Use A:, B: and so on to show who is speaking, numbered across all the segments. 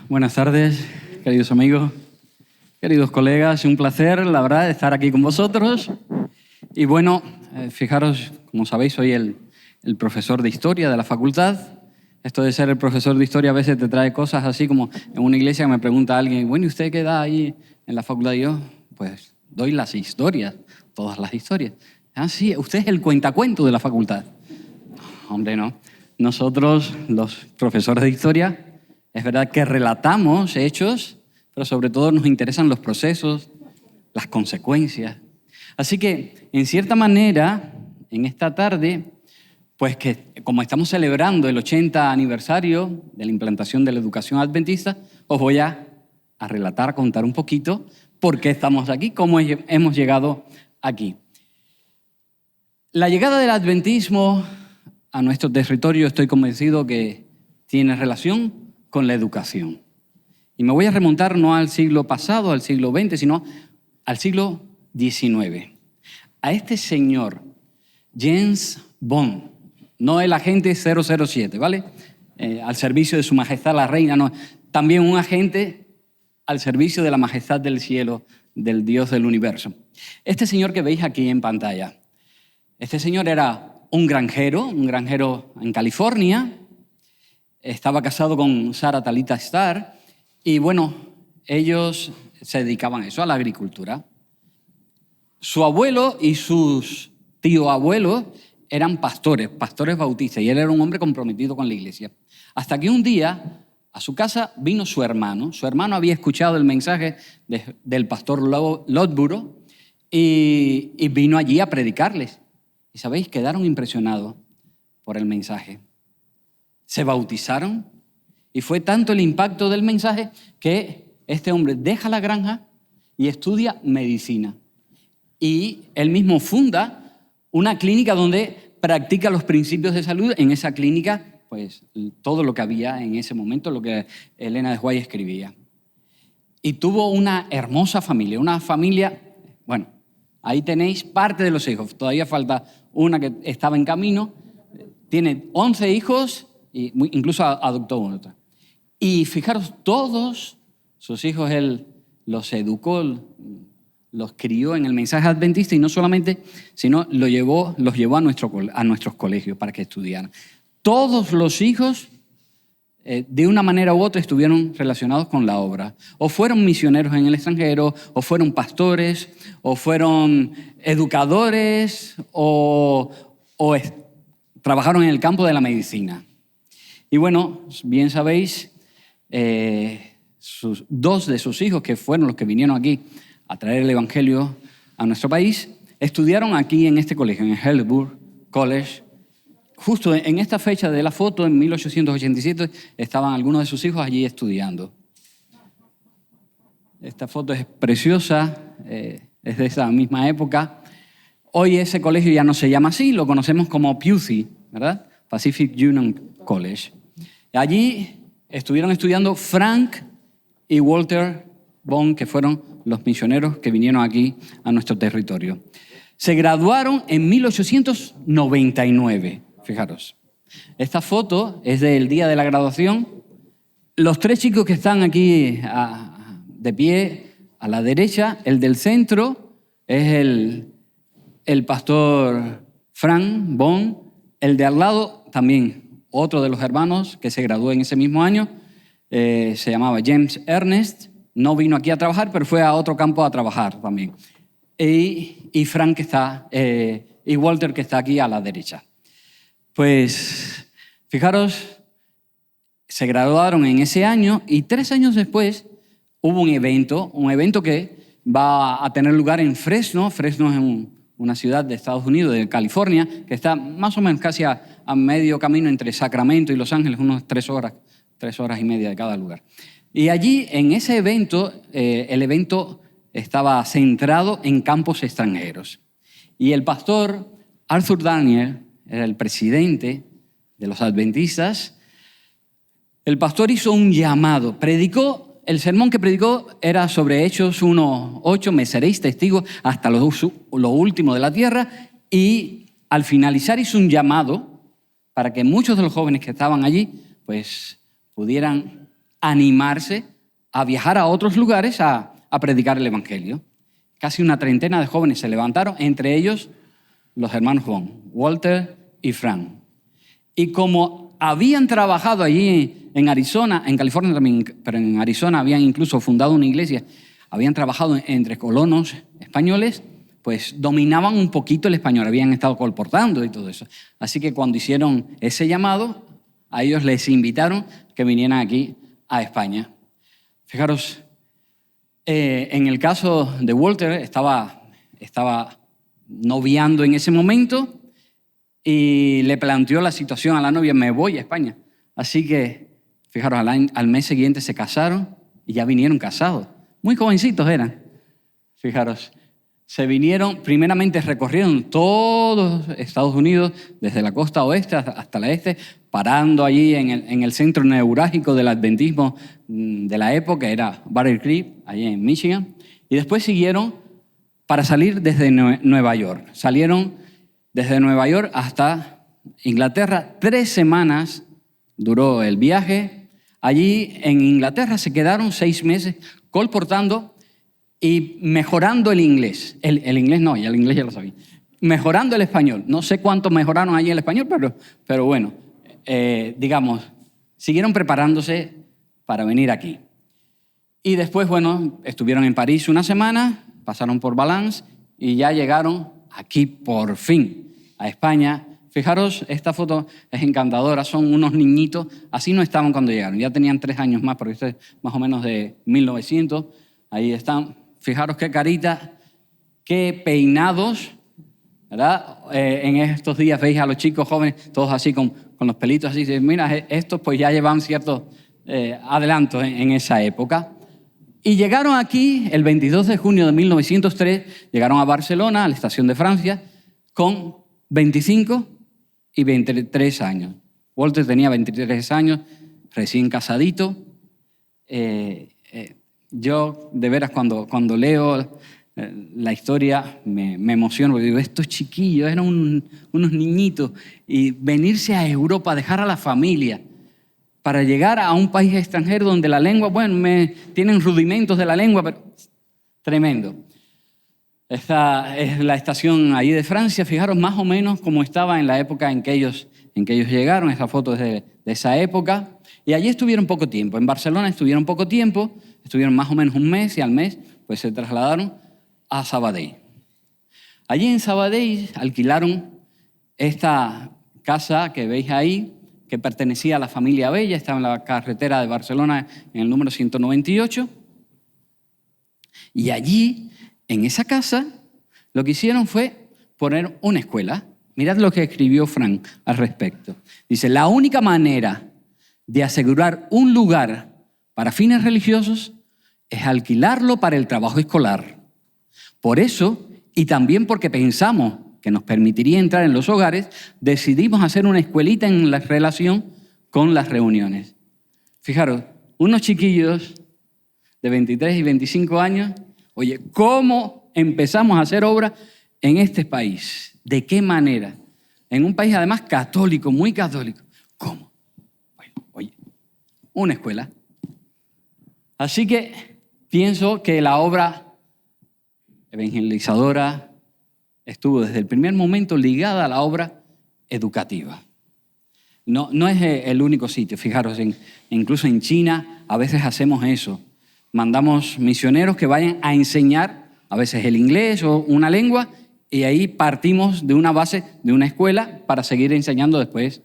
A: Buenas tardes, queridos amigos, queridos colegas. Un placer, la verdad, estar aquí con vosotros. Y bueno, fijaros, como sabéis, soy el profesor de historia de la facultad. Esto de ser el profesor de historia a veces te trae cosas así como en una iglesia que me pregunta alguien, bueno, ¿y usted qué da ahí en la facultad? Y yo, pues, doy las historias, todas las historias. Ah, sí, usted es el cuentacuento de la facultad. Hombre, no. Nosotros, los profesores de historia, es verdad que relatamos hechos, pero sobre todo nos interesan los procesos, las consecuencias. Así que, en cierta manera, en esta tarde, pues que como estamos celebrando el 80 aniversario de la implantación de la educación adventista, os voy a relatar, a contar un poquito por qué estamos aquí, cómo hemos llegado aquí. La llegada del adventismo a nuestro territorio, estoy convencido que tiene relación con la educación. Y me voy a remontar no al siglo pasado, al siglo XX, sino al siglo XIX. A este señor, James Bond, no el agente 007, ¿vale? Al servicio de su majestad la reina, no. También un agente al servicio de la majestad del cielo, del Dios del universo. Este señor que veis aquí en pantalla, este señor era un granjero en California, estaba casado con Sarah Talita Starr y bueno, ellos se dedicaban a eso, a la agricultura. Su abuelo y sus tío-abuelos eran pastores bautistas, y él era un hombre comprometido con la iglesia. Hasta que un día a su casa vino su hermano. Su hermano había escuchado el mensaje del pastor Loadborough y vino allí a predicarles. Y sabéis, quedaron impresionados por el mensaje. Se bautizaron y fue tanto el impacto del mensaje que este hombre deja la granja y estudia medicina. Y él mismo funda una clínica donde practica los principios de salud. En esa clínica, pues todo lo que había en ese momento, lo que Elena de White escribía. Y tuvo una hermosa familia, bueno, ahí tenéis parte de los hijos. Todavía falta una que estaba en camino. Tiene 11 hijos e incluso adoptó otra. Y fijaros, todos sus hijos él los educó, los crió en el mensaje adventista y no solamente, sino los llevó a nuestros colegios para que estudiaran. Todos los hijos, de una manera u otra, estuvieron relacionados con la obra. O fueron misioneros en el extranjero, o fueron pastores, o fueron educadores, o trabajaron en el campo de la medicina. Y bueno, bien sabéis, dos de sus hijos, que fueron los que vinieron aquí a traer el evangelio a nuestro país, estudiaron aquí en este colegio, en Hellebury College. Justo en esta fecha de la foto, en 1887, estaban algunos de sus hijos allí estudiando. Esta foto es preciosa, es de esa misma época. Hoy ese colegio ya no se llama así, lo conocemos como PUC, ¿verdad? Pacific Union College. Allí estuvieron estudiando Frank y Walter Bond, que fueron los misioneros que vinieron aquí a nuestro territorio. Se graduaron en 1899. Fijaros, esta foto es del día de la graduación. Los tres chicos que están aquí de pie a la derecha, el del centro es el pastor Frank Bond, el de al lado también, otro de los hermanos que se graduó en ese mismo año, se llamaba James Ernest, no vino aquí a trabajar, pero fue a otro campo a trabajar también. Y Frank y Walter que está aquí a la derecha. Pues, fijaros, se graduaron en ese año y 3 años después hubo un evento que va a tener lugar en Fresno. Fresno es una ciudad de Estados Unidos, de California, que está más o menos casi a medio camino entre Sacramento y Los Ángeles, unas 3 horas y media de cada lugar. Y allí, en ese evento, el evento estaba centrado en campos extranjeros. Y el pastor Arthur Daniel era el presidente de los adventistas. El pastor hizo un llamado, el sermón que predicó era sobre Hechos 1:8, me seréis testigos hasta lo último de la tierra, y al finalizar hizo un llamado para que muchos de los jóvenes que estaban allí pues pudieran animarse a viajar a otros lugares a predicar el Evangelio. Casi una treintena de jóvenes se levantaron, entre ellos los hermanos Bond, Walter y Frank. Y como habían trabajado allí en Arizona, en California también, pero en Arizona habían incluso fundado una iglesia, habían trabajado entre colonos españoles, pues dominaban un poquito el español, habían estado colportando y todo eso. Así que cuando hicieron ese llamado, a ellos les invitaron que vinieran aquí a España. Fijaros, en el caso de Walter, estaba noviando en ese momento y le planteó la situación a la novia: me voy a España. Así que, fijaros, al mes siguiente se casaron y ya vinieron casados. Muy jovencitos eran. Fijaros, se vinieron, primeramente recorrieron todos Estados Unidos, desde la costa oeste hasta la este, parando allí en el centro neurálgico del adventismo de la época, era Battle Creek, allí en Michigan. Y después siguieron para salir desde Nueva York. Salieron desde Nueva York hasta Inglaterra. 3 semanas duró el viaje. Allí en Inglaterra se quedaron 6 meses colportando y mejorando el inglés. El inglés no, ya el inglés ya lo sabía. Mejorando el español. No sé cuánto mejoraron allí el español, pero bueno, digamos, siguieron preparándose para venir aquí. Y después, bueno, estuvieron en París una semana, pasaron por Valence y ya llegaron aquí por fin a España. Fijaros, esta foto es encantadora, son unos niñitos, así no estaban cuando llegaron, ya tenían 3 años más, porque esto es más o menos de 1900, ahí están. Fijaros qué carita, qué peinados, ¿verdad? En estos días veis a los chicos jóvenes, todos así con los pelitos así, mira, estos pues ya llevan ciertos adelantos en esa época. Y llegaron aquí el 22 de junio de 1903, llegaron a Barcelona, a la estación de Francia, con 25 y 23 años. Walter tenía 23 años, recién casadito. Yo, de veras, cuando leo la historia, me emociono, porque digo, estos chiquillos eran unos niñitos, y venirse a Europa, dejar a la familia, para llegar a un país extranjero donde la lengua, bueno, tienen rudimentos de la lengua, pero tremendo. Esta es la estación ahí de Francia. Fijaros más o menos cómo estaba en la época en que ellos llegaron. Esta foto es de esa época. Y allí estuvieron poco tiempo. En Barcelona estuvieron poco tiempo, estuvieron más o menos un mes, y al mes pues se trasladaron a Sabadell. Allí en Sabadell alquilaron esta casa que veis ahí, que pertenecía a la familia Abella, estaba en la carretera de Barcelona en el número 198. Y allí, en esa casa, lo que hicieron fue poner una escuela. Mirad lo que escribió Frank al respecto. Dice: la única manera de asegurar un lugar para fines religiosos es alquilarlo para el trabajo escolar. Por eso, y también porque pensamos que nos permitiría entrar en los hogares, decidimos hacer una escuelita en la relación con las reuniones. Fijaros, unos chiquillos de 23 y 25 años, oye, ¿cómo empezamos a hacer obra en este país? ¿De qué manera? En un país además católico, muy católico. ¿Cómo? Bueno, oye, una escuela. Así que pienso que la obra evangelizadora estuvo desde el primer momento ligada a la obra educativa. No es el único sitio. Fijaros, incluso en China a veces hacemos eso. Mandamos misioneros que vayan a enseñar a veces el inglés o una lengua, y ahí partimos de una base de una escuela para seguir enseñando después.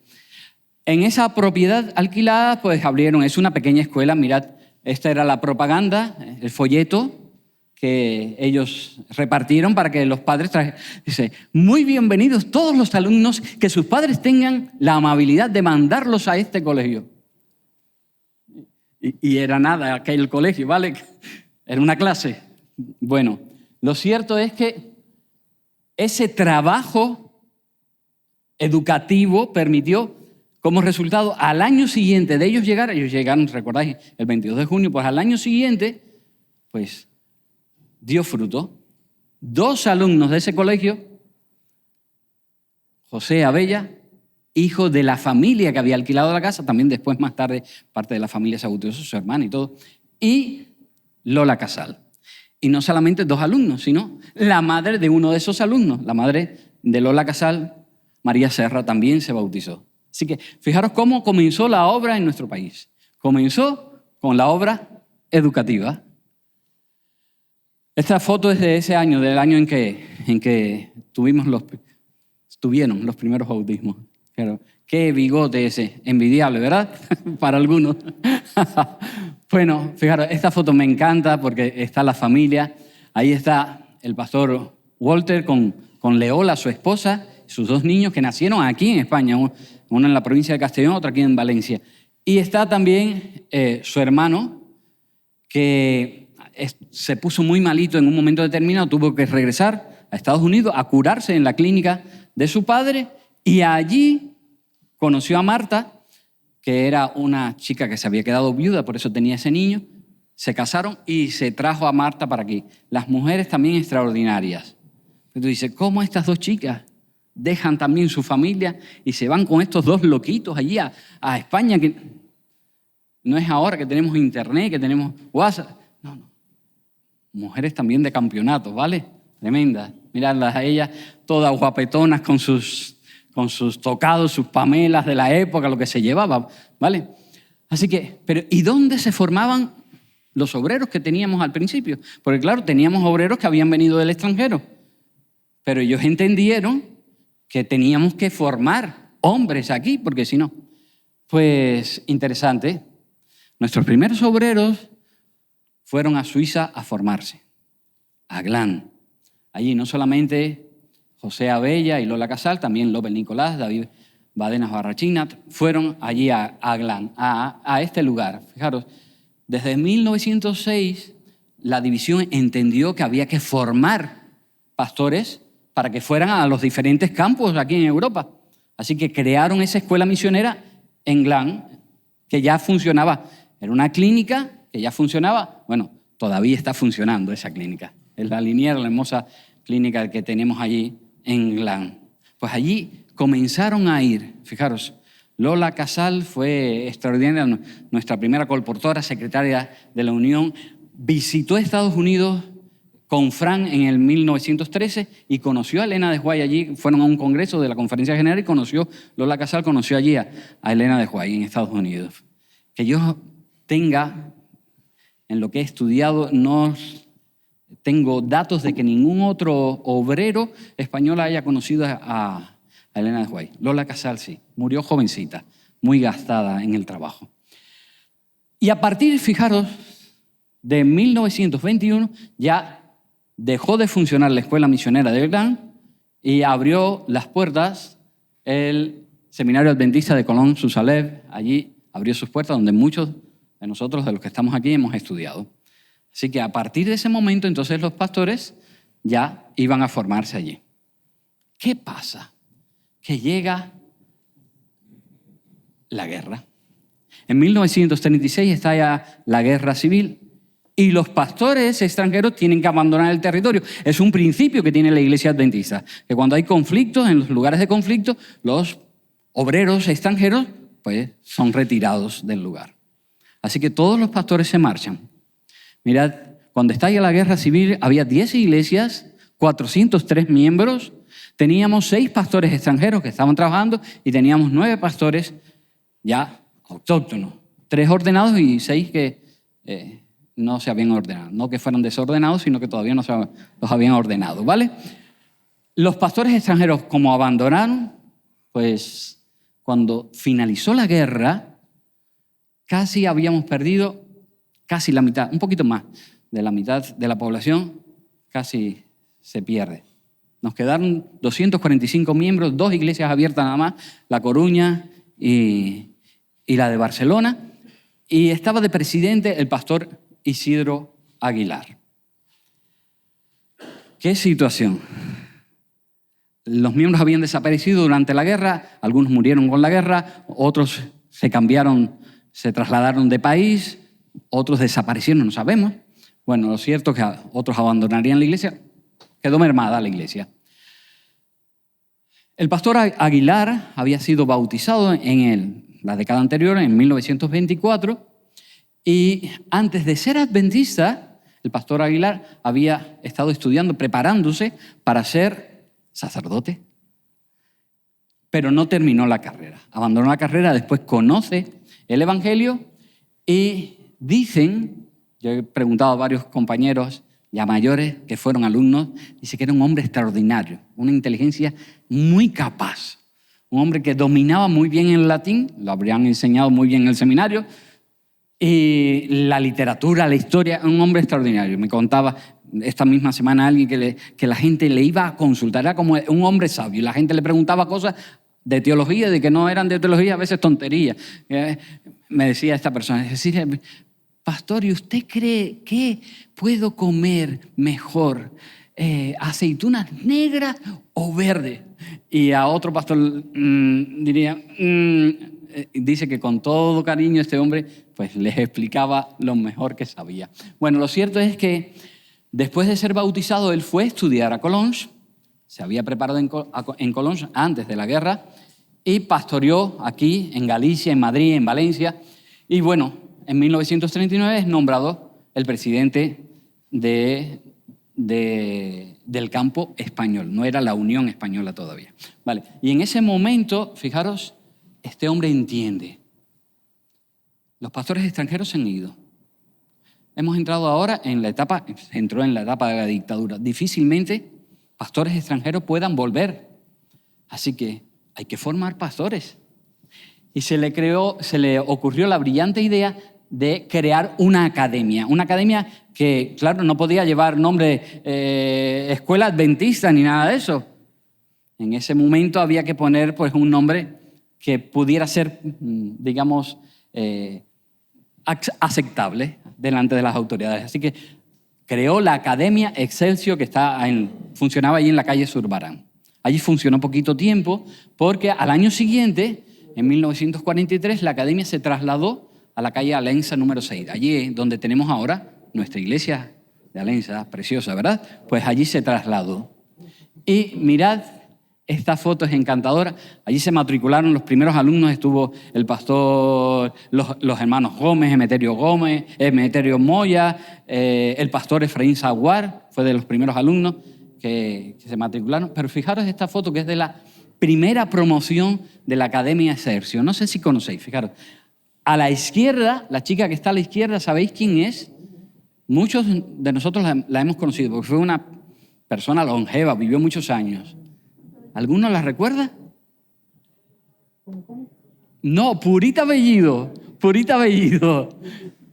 A: En esa propiedad alquilada pues abrieron, es una pequeña escuela. Mirad, esta era la propaganda, el folleto que ellos repartieron para que los padres trajeran. Dice: muy bienvenidos todos los alumnos, que sus padres tengan la amabilidad de mandarlos a este colegio. Y era nada aquel colegio, ¿vale? Era una clase. Bueno, lo cierto es que ese trabajo educativo permitió, como resultado, al año siguiente de ellos llegaron, recordáis, el 22 de junio, pues al año siguiente, pues dio fruto. 2 alumnos de ese colegio, José Abella hijo de la familia que había alquilado la casa, también después más tarde parte de la familia se bautizó, su hermana y todo, y Lola Casal. Y no solamente 2 alumnos, sino la madre de uno de esos alumnos, la madre de Lola Casal, María Serra, también se bautizó. Así que fijaros cómo comenzó la obra en nuestro país. Comenzó con la obra educativa. Esta foto es de ese año, del año en que tuvieron los primeros bautismos. Pero qué bigote ese, envidiable, ¿verdad? Para algunos. Bueno, fijaros, esta foto me encanta porque está la familia. Ahí está el pastor Walter con Leola, su esposa, sus 2 niños que nacieron aquí en España, uno en la provincia de Castellón, otro aquí en Valencia. Y está también su hermano, que se puso muy malito en un momento determinado, tuvo que regresar a Estados Unidos a curarse en la clínica de su padre, y allí conoció a Marta, que era una chica que se había quedado viuda, por eso tenía ese niño. Se casaron y se trajo a Marta para aquí. Las mujeres también extraordinarias. Entonces dice, ¿cómo estas 2 chicas dejan también su familia y se van con estos 2 loquitos allí a España? Que no es ahora que tenemos internet, que tenemos WhatsApp. No. Mujeres también de campeonato, ¿vale? Tremendas. Miradlas a ellas, todas guapetonas con sus tocados, sus pamelas de la época, lo que se llevaba, ¿vale? Así que, pero ¿y dónde se formaban los obreros que teníamos al principio? Porque claro, teníamos obreros que habían venido del extranjero, pero ellos entendieron que teníamos que formar hombres aquí, porque si no, pues interesante. Nuestros primeros obreros fueron a Suiza a formarse, a Glan. Allí no solamente José Abella y Lola Casal, también López Nicolás, David Badenas Barrachina, fueron allí a Glan, a este lugar. Fijaros, desde 1906 la división entendió que había que formar pastores para que fueran a los diferentes campos aquí en Europa. Así que crearon esa escuela misionera en Glan, que ya funcionaba. Era una clínica que ya funcionaba. Bueno, todavía está funcionando esa clínica. Es la Liniers, la hermosa clínica que tenemos allí en Glan. Pues allí comenzaron a ir, fijaros, Lola Casal fue extraordinaria, nuestra primera colportora, secretaria de la Unión, visitó Estados Unidos con Fran en el 1913 y conoció a Elena de White allí, fueron a un congreso de la Conferencia General y Lola Casal conoció allí a Elena de White en Estados Unidos. Que yo tenga, en lo que he estudiado, no tengo datos de que ningún otro obrero español haya conocido a Elena de White. Lola Casal sí, murió jovencita, muy gastada en el trabajo. Y a partir, fijaros, de 1921 ya dejó de funcionar la escuela misionera de Glan y abrió las puertas el Seminario Adventista de Colón Susalev. Allí abrió sus puertas donde muchos de nosotros, de los que estamos aquí, hemos estudiado. Así que a partir de ese momento, entonces los pastores ya iban a formarse allí. ¿Qué pasa? Que llega la guerra. En 1936 estalla la guerra civil y los pastores extranjeros tienen que abandonar el territorio. Es un principio que tiene la Iglesia Adventista, que cuando hay conflictos, en los lugares de conflicto, los obreros extranjeros pues, son retirados del lugar. Así que todos los pastores se marchan. Mirad, cuando estalla la guerra civil había 10 iglesias, 403 miembros, teníamos 6 pastores extranjeros que estaban trabajando y teníamos 9 pastores ya autóctonos, 3 ordenados y 6 que no se habían ordenado. No que fueran desordenados, sino que todavía no se los habían ordenado, ¿vale? Los pastores extranjeros, como abandonaron, pues cuando finalizó la guerra, casi habíamos perdido casi la mitad, un poquito más de la mitad de la población, casi se pierde. Nos quedaron 245 miembros, 2 iglesias abiertas nada más, La Coruña y la de Barcelona, y estaba de presidente el pastor Isidro Aguilar. ¿Qué situación? Los miembros habían desaparecido durante la guerra, algunos murieron con la guerra, otros se cambiaron, se trasladaron de país, otros desaparecieron, no sabemos. Bueno, lo cierto es que otros abandonarían la iglesia, quedó mermada la iglesia. El pastor Aguilar había sido bautizado en la década anterior, en 1924, y antes de ser adventista, el pastor Aguilar había estado estudiando, preparándose para ser sacerdote, pero no terminó la carrera. Abandonó la carrera, después conoce el Evangelio y dicen, yo he preguntado a varios compañeros ya mayores que fueron alumnos, dice que era un hombre extraordinario, una inteligencia muy capaz, un hombre que dominaba muy bien el latín, lo habrían enseñado muy bien en el seminario, y la literatura, la historia, un hombre extraordinario. Me contaba esta misma semana alguien que la gente le iba a consultar, era como un hombre sabio, y la gente le preguntaba cosas de teología, de que no eran de teología, a veces tonterías. Me decía esta persona, es decir, pastor, ¿y usted cree que puedo comer mejor aceitunas negras o verdes? Y a otro pastor diría, dice que con todo cariño este hombre pues les explicaba lo mejor que sabía. Bueno, lo cierto es que después de ser bautizado, él fue a estudiar a Collonges, se había preparado en Collonges antes de la guerra y pastoreó aquí en Galicia, en Madrid, en Valencia. Y bueno, en 1939 es nombrado el presidente del campo español. No era la Unión Española todavía. Vale. Y en ese momento, fijaros, este hombre entiende. Los pastores extranjeros se han ido. Hemos entrado ahora entró en la etapa de la dictadura. Difícilmente pastores extranjeros puedan volver. Así que hay que formar pastores. Y se le ocurrió la brillante idea de crear una academia que, claro, no podía llevar nombre escuela adventista ni nada de eso. En ese momento había que poner pues, un nombre que pudiera ser, digamos, aceptable delante de las autoridades. Así que creó la Academia Excelsior, que funcionaba allí en la calle Zurbarán. Allí funcionó poquito tiempo porque al año siguiente, en 1943, la academia se trasladó a la calle Alensa número 6. Allí es donde tenemos ahora nuestra iglesia de Alensa, preciosa, ¿verdad? Pues allí se trasladó. Y mirad, esta foto es encantadora. Allí se matricularon los primeros alumnos, estuvo el pastor, los hermanos Gómez, Emeterio Moya, el pastor Efraín Zaguar, fue de los primeros alumnos que se matricularon. Pero fijaros esta foto que es de la primera promoción de la Academia Excelsior. No sé si conocéis, fijaros. A la izquierda, la chica que está a la izquierda, ¿sabéis quién es? Muchos de nosotros la hemos conocido porque fue una persona longeva, vivió muchos años. ¿Alguno la recuerda? No, Purita Bellido.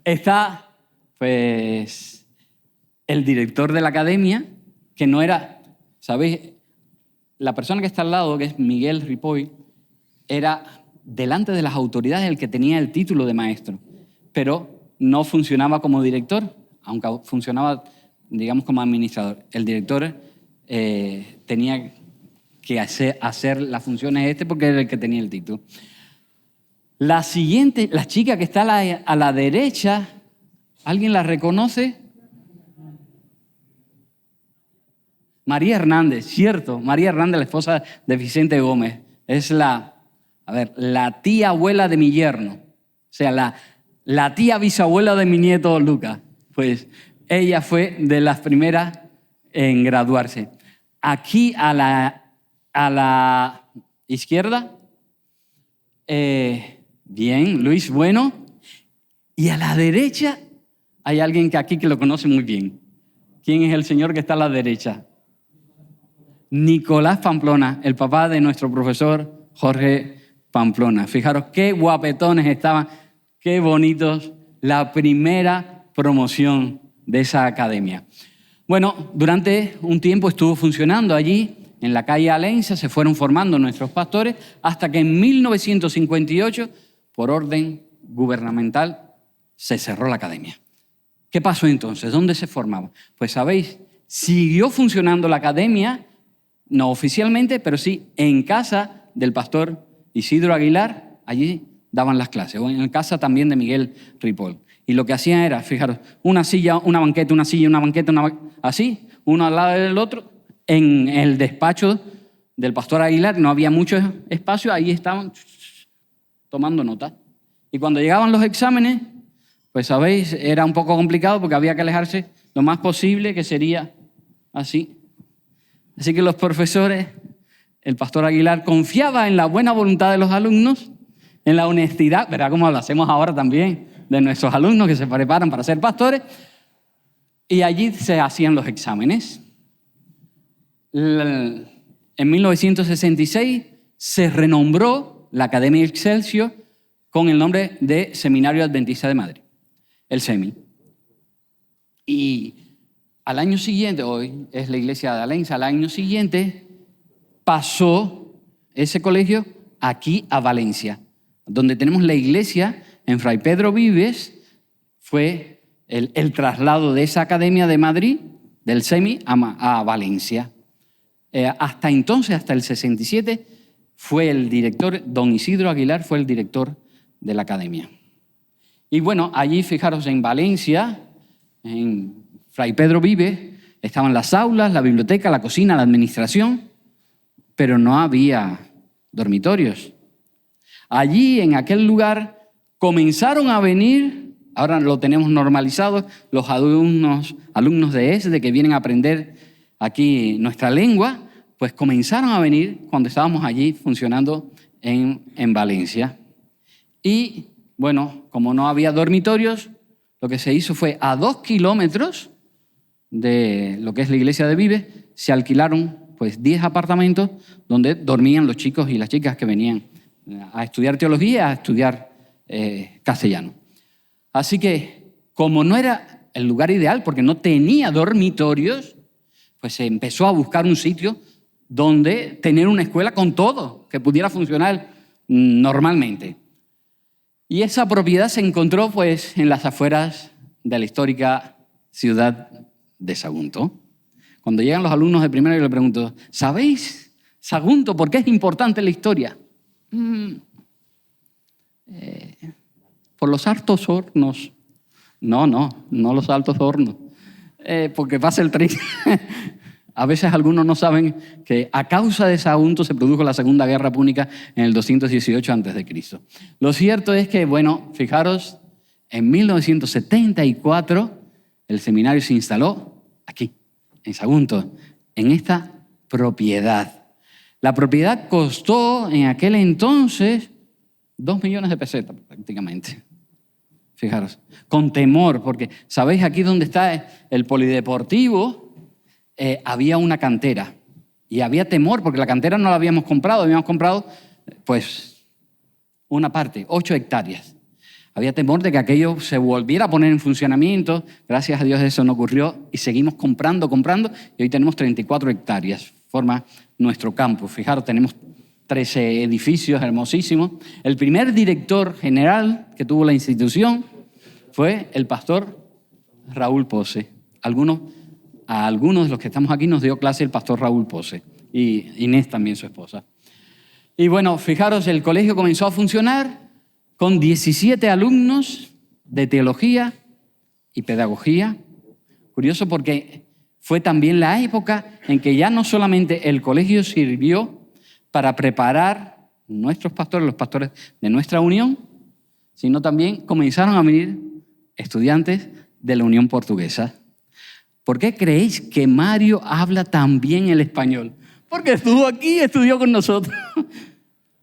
A: Está, pues, el director de la academia, que no era, ¿sabéis? La persona que está al lado, que es Miguel Ripoll, era delante de las autoridades el que tenía el título de maestro, pero no funcionaba como director, aunque funcionaba, digamos, como administrador. El director tenía que hacer las funciones porque era el que tenía el título. La siguiente, la chica que está a la derecha, ¿alguien la reconoce? María Hernández, cierto. María Hernández, la esposa de Vicente Gómez. Es la tía abuela de mi yerno. O sea, la tía bisabuela de mi nieto Lucas. Pues ella fue de las primeras en graduarse. Aquí a la izquierda, bien, Luis Bueno. Y a la derecha hay alguien que lo conoce muy bien. ¿Quién es el señor que está a la derecha? Nicolás Pamplona, el papá de nuestro profesor Jorge Pamplona. Fijaros qué guapetones estaban, qué bonitos. La primera promoción de esa academia. Bueno, durante un tiempo estuvo funcionando allí, en la calle Alensa, se fueron formando nuestros pastores, hasta que en 1958, por orden gubernamental, se cerró la academia. ¿Qué pasó entonces? ¿Dónde se formaba? Pues sabéis, siguió funcionando la academia, no oficialmente, pero sí en casa del pastor Isidro Aguilar, allí daban las clases, o en casa también de Miguel Ripoll. Y lo que hacían era, fijaros, una silla, una banqueta, una silla, una banqueta, así, uno al lado del otro, en el despacho del pastor Aguilar, no había mucho espacio, ahí estaban tomando nota. Y cuando llegaban los exámenes, pues sabéis, era un poco complicado porque había que alejarse lo más posible, que sería así. Así que los profesores, el pastor Aguilar, confiaba en la buena voluntad de los alumnos, en la honestidad, ¿verdad? Como lo hacemos ahora también, de nuestros alumnos que se preparan para ser pastores, y allí se hacían los exámenes. En 1966 se renombró la Academia Excelsior con el nombre de Seminario Adventista de Madrid, el SEMI. Y al año siguiente, hoy es la iglesia de Alenza, al año siguiente pasó ese colegio aquí a Valencia, donde tenemos la iglesia en Fray Pedro Vives. Fue el traslado de esa academia de Madrid, del SEMI, a Valencia. Hasta entonces, hasta el 67, fue el director, don Isidro Aguilar fue el director de la academia. Y bueno, allí, fijaros, en Valencia, en Fray Pedro Vives, estaban las aulas, la biblioteca, la cocina, la administración, pero no había dormitorios. Allí, en aquel lugar, comenzaron a venir, ahora lo tenemos normalizado, los alumnos de ESDE que vienen a aprender aquí nuestra lengua, pues comenzaron a venir cuando estábamos allí funcionando en Valencia. Y bueno, como no había dormitorios, lo que se hizo fue a 2 kilómetros de lo que es la iglesia de Vives, se alquilaron pues 10 apartamentos donde dormían los chicos y las chicas que venían a estudiar teología, a estudiar castellano. Así que, como no era el lugar ideal, porque no tenía dormitorios, pues se empezó a buscar un sitio donde tener una escuela con todo, que pudiera funcionar normalmente. Y esa propiedad se encontró pues en las afueras de la histórica ciudad de Sagunto. Cuando llegan los alumnos de primero, yo les pregunto, ¿sabéis, Sagunto, por qué es importante la historia? Por los altos hornos. No los altos hornos. Porque pasa el tren. A veces algunos no saben que a causa de Sagunto se produjo la Segunda Guerra Púnica en el 218 a.C. Lo cierto es que, bueno, fijaros, en 1974 el seminario se instaló aquí, en Sagunto, en esta propiedad. La propiedad costó en aquel entonces 2 millones de pesetas prácticamente. Fijaros, con temor, porque sabéis aquí donde está el polideportivo, había una cantera y había temor porque la cantera no la habíamos comprado pues una parte, 8 hectáreas. Había temor de que aquello se volviera a poner en funcionamiento. Gracias a Dios eso no ocurrió y seguimos comprando y hoy tenemos 34 hectáreas. Forma nuestro campus. Fijaros, tenemos 13 edificios hermosísimos. El primer director general que tuvo la institución fue el pastor Raúl Pose. A algunos de los que estamos aquí nos dio clase el pastor Raúl Pose y Inés también, su esposa. Y bueno, fijaros, el colegio comenzó a funcionar con 17 alumnos de teología y pedagogía. Curioso porque fue también la época en que ya no solamente el colegio sirvió para preparar nuestros pastores, los pastores de nuestra unión, sino también comenzaron a venir estudiantes de la Unión Portuguesa. ¿Por qué creéis que Mario habla tan bien el español? Porque estuvo aquí y estudió con nosotros.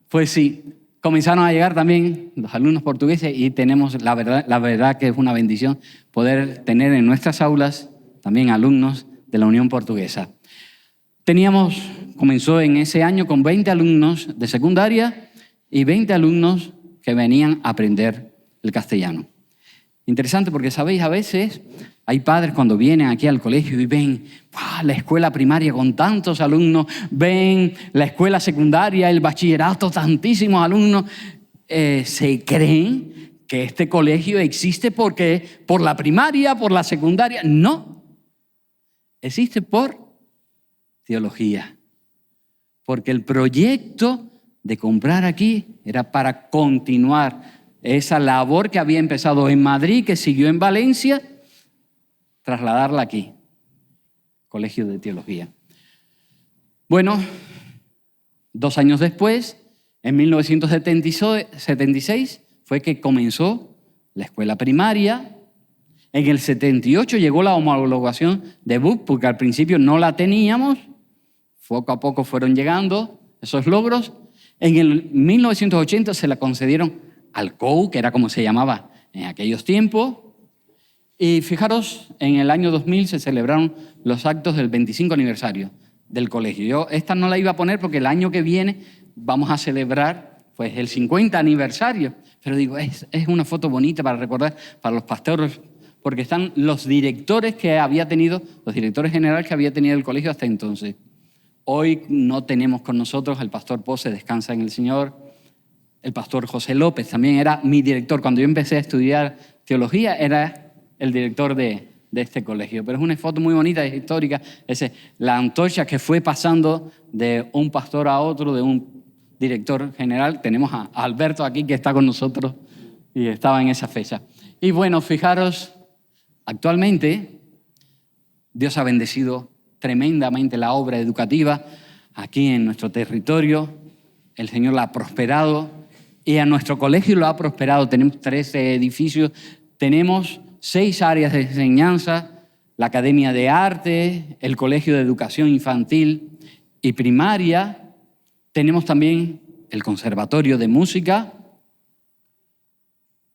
A: Pues sí, comenzaron a llegar también los alumnos portugueses y tenemos la verdad que es una bendición poder tener en nuestras aulas también alumnos de la Unión Portuguesa. Comenzó en ese año con 20 alumnos de secundaria y 20 alumnos que venían a aprender el castellano. Interesante porque, sabéis, a veces hay padres cuando vienen aquí al colegio y ven la escuela primaria con tantos alumnos, ven la escuela secundaria, el bachillerato, tantísimos alumnos, se creen que este colegio existe porque por la primaria, por la secundaria. No, existe por teología. Porque el proyecto de comprar aquí era para continuar esa labor que había empezado en Madrid, que siguió en Valencia, trasladarla aquí, Colegio de Teología. Bueno, 2 años después, en 1976, fue que comenzó la escuela primaria. En el 78 llegó la homologación de BUP, porque al principio no la teníamos. Poco a poco fueron llegando esos logros. En el 1980 se la concedieron al COU, que era como se llamaba en aquellos tiempos. Y fijaros, en el año 2000 se celebraron los actos del 25 aniversario del colegio. Yo esta no la iba a poner porque el año que viene vamos a celebrar pues, el 50 aniversario. Pero digo, es una foto bonita para recordar para los pastores, porque están los directores que había tenido, los directores generales que había tenido el colegio hasta entonces. Hoy no tenemos con nosotros, el pastor Pose descansa en el Señor, el pastor José López también era mi director. Cuando yo empecé a estudiar teología era el director de este colegio. Pero es una foto muy bonita, es histórica. La antorcha que fue pasando de un pastor a otro, de un director general. Tenemos a Alberto aquí que está con nosotros y estaba en esa fecha. Y bueno, fijaros, actualmente Dios ha bendecido tremendamente la obra educativa aquí en nuestro territorio. El Señor la ha prosperado y a nuestro colegio lo ha prosperado. Tenemos 13 edificios, tenemos 6 áreas de enseñanza, la Academia de Arte, el Colegio de Educación Infantil y Primaria. Tenemos también el Conservatorio de Música,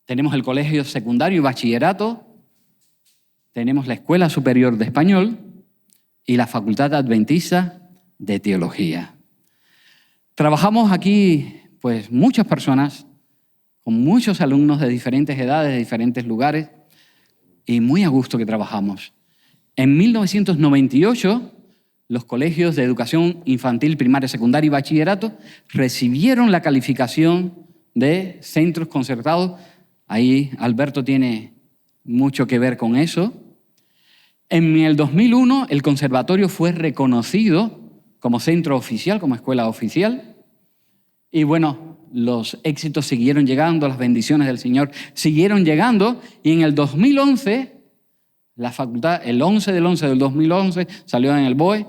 A: tenemos el Colegio Secundario y Bachillerato, tenemos la Escuela Superior de Español y la Facultad Adventista de Teología. Trabajamos aquí, pues, muchas personas, con muchos alumnos de diferentes edades, de diferentes lugares, y muy a gusto que trabajamos. En 1998, los colegios de educación infantil, primaria, secundaria y bachillerato recibieron la calificación de centros concertados. Ahí Alberto tiene mucho que ver con eso. En el 2001, el conservatorio fue reconocido como centro oficial, como escuela oficial. Y bueno, los éxitos siguieron llegando, las bendiciones del Señor siguieron llegando. Y en el 2011, la facultad, el 11 del 11 del 2011, salió en el BOE,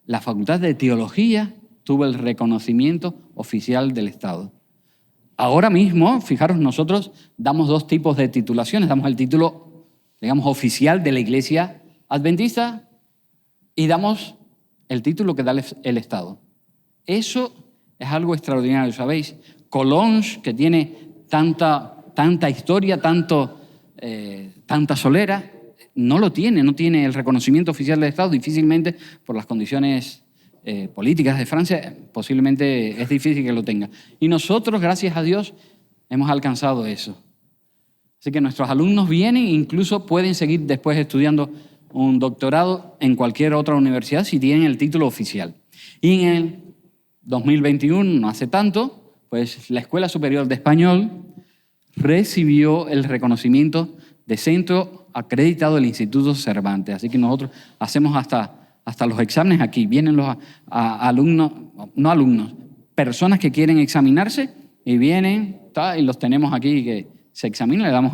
A: la Facultad de Teología tuvo el reconocimiento oficial del Estado. Ahora mismo, fijaros, nosotros damos 2 tipos de titulaciones. Damos el título, digamos, oficial de la Iglesia Adventista y damos el título que da el Estado. Eso es algo extraordinario, ¿sabéis? Collonges, que tiene tanta historia, tanta solera, no tiene el reconocimiento oficial del Estado. Difícilmente, por las condiciones políticas de Francia, posiblemente es difícil que lo tenga. Y nosotros, gracias a Dios, hemos alcanzado eso. Así que nuestros alumnos vienen e incluso pueden seguir después estudiando un doctorado en cualquier otra universidad si tienen el título oficial. Y en el 2021, no hace tanto, pues la Escuela Superior de Español recibió el reconocimiento de centro acreditado del Instituto Cervantes. Así que nosotros hacemos hasta los exámenes aquí. Vienen los personas que quieren examinarse y vienen y los tenemos aquí que se examinan, le damos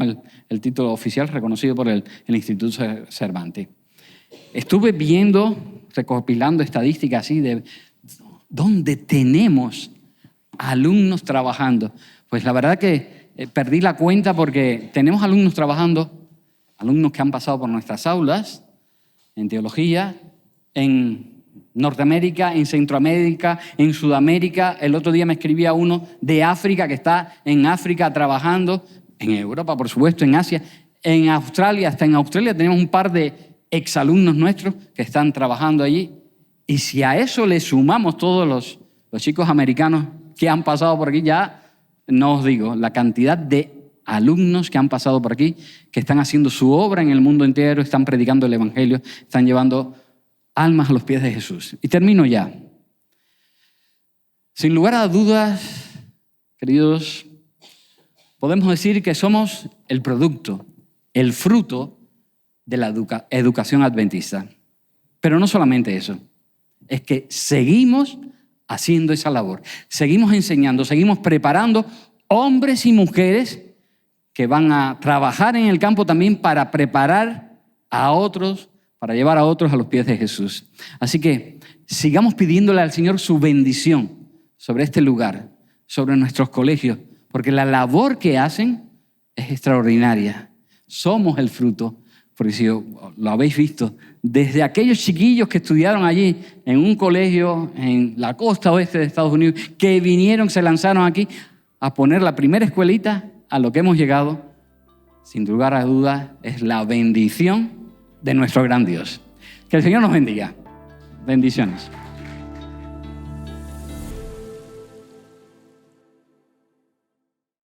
A: el título oficial reconocido por el Instituto Cervantes. Estuve recopilando estadísticas así de dónde tenemos alumnos trabajando. Pues la verdad que perdí la cuenta porque tenemos alumnos trabajando, alumnos que han pasado por nuestras aulas en teología, en Norteamérica, en Centroamérica, en Sudamérica. El otro día me escribía uno de África que está en África trabajando, en Europa, por supuesto, en Asia, en Australia. Hasta en Australia tenemos un par de exalumnos nuestros que están trabajando allí. Y si a eso le sumamos todos los chicos americanos que han pasado por aquí, ya no os digo la cantidad de alumnos que han pasado por aquí, que están haciendo su obra en el mundo entero, están predicando el Evangelio, están llevando almas a los pies de Jesús. Y termino ya. Sin lugar a dudas, queridos, podemos decir que somos el producto, el fruto de la educación adventista. Pero no solamente eso, es que seguimos haciendo esa labor, seguimos enseñando, seguimos preparando hombres y mujeres que van a trabajar en el campo también para preparar a otros, para llevar a otros a los pies de Jesús. Así que sigamos pidiéndole al Señor su bendición sobre este lugar, sobre nuestros colegios, porque la labor que hacen es extraordinaria. Somos el fruto, porque si lo habéis visto, desde aquellos chiquillos que estudiaron allí en un colegio en la costa oeste de Estados Unidos, que vinieron, se lanzaron aquí a poner la primera escuelita, a lo que hemos llegado, sin lugar a dudas, es la bendición de nuestro gran Dios. Que el Señor nos bendiga. Bendiciones.